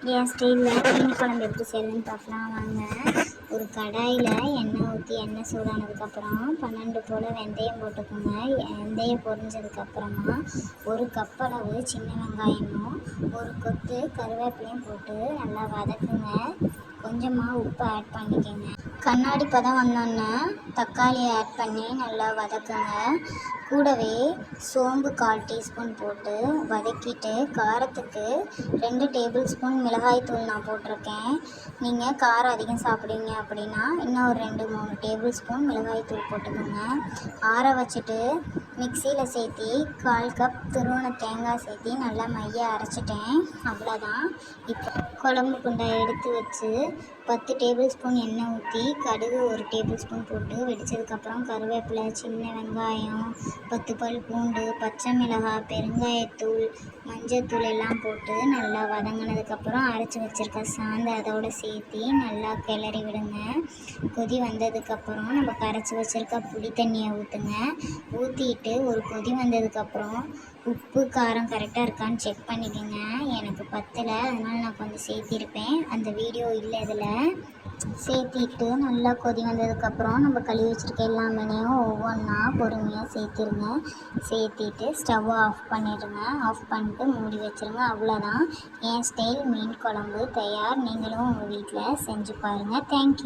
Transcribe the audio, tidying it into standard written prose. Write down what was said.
என் ஸ்டைலில் மீன் குழம்பு எப்படி செய்யறதுன்னு பார்க்கலாம் வாங்க. ஒரு கடாயில் எண்ணெய் ஊற்றி எண்ணெய் சூடானதுக்கப்புறம் 12 போல் வெந்தயம் போட்டுக்கோங்க. வெந்தயம் பொரிஞ்சதுக்கப்புறமா ஒரு கப் அளவு சின்ன வெங்காயமும் ஒரு கொத்து கருவேப்பிலையும் போட்டு நல்லா வதக்குங்க. கொஞ்சமாக உப்பு ஆட் பண்ணிக்கோங்க. கண்ணாடி பதம் வந்தோன்னே தக்காளியை ஆட் பண்ணி நல்லா வதக்குங்க. கூடவே சோம்பு 1/4 டீஸ்பூன் போட்டு வதக்கிட்டு காரத்துக்கு 2 டேபிள் ஸ்பூன் மிளகாய்த்தூள் நான் போட்டிருக்கேன். நீங்கள் காரம் அதிகம் சாப்பிடுவீங்க அப்படின்னா இன்னும் ஒரு 2-3 டேபிள் ஸ்பூன் மிளகாய்த்தூள் போட்டுக்கோங்க. ஆற வச்சுட்டு மிக்சியில் சேர்த்தி 1/4 கப் துருவன தேங்காய் சேர்த்தி நல்லா மைய அரைச்சிட்டேன். அவ்வளோதான். இப்போ குழம்பு குண்டாய் எடுத்து வச்சு 10 டேபிள் ஸ்பூன் எண்ணெய் ஊற்றி கடுகு 1 டேபிள் ஸ்பூன் போட்டு வெடித்ததுக்கப்புறம் கருவேப்பிலை, சின்ன வெங்காயம், 10 பல் பூண்டு, பச்சை மிளகாய், பெருங்காயத்தூள், மஞ்சத்தூள் எல்லாம் போட்டு நல்லா வதங்கினதுக்கப்புறம் அரைச்சி வச்சுருக்க சாந்தை அதோடு சேர்த்தி நல்லா கிளறி விடுங்க. கொதி வந்ததுக்கப்புறம் நம்ம கரைச்சி வச்சுருக்க புளி தண்ணியை ஊற்றுங்க. ஊற்றிட்டு ஒரு கொதி வந்ததுக்கப்புறம் உப்பு காரம் கரெக்டாக இருக்கான்னு செக் பண்ணிக்கோங்க. எனக்கு பத்தலை, அதனால் நான் கொஞ்சம் சேர்த்திருப்பேன். அந்த வீடியோ இல்லை இதில். சேர்த்திட்டு நல்லா கொதி வந்ததுக்கப்புறம் நம்ம கழுவி வச்சுருக்க எல்லா மீனையும் ஒவ்வொன்றா பொறுமையாக சேர்த்திருங்க. சேர்த்திட்டு ஸ்டவ்வை ஆஃப் பண்ணிடுங்க. ஆஃப் பண்ணிட்டு மூடி வச்சுருங்க. அவ்வளோதான், என் ஸ்டைல் மீன் குழம்பு தயார். நீங்களும் உங்கள் வீட்டில் செஞ்சு பாருங்கள். தேங்க்யூ.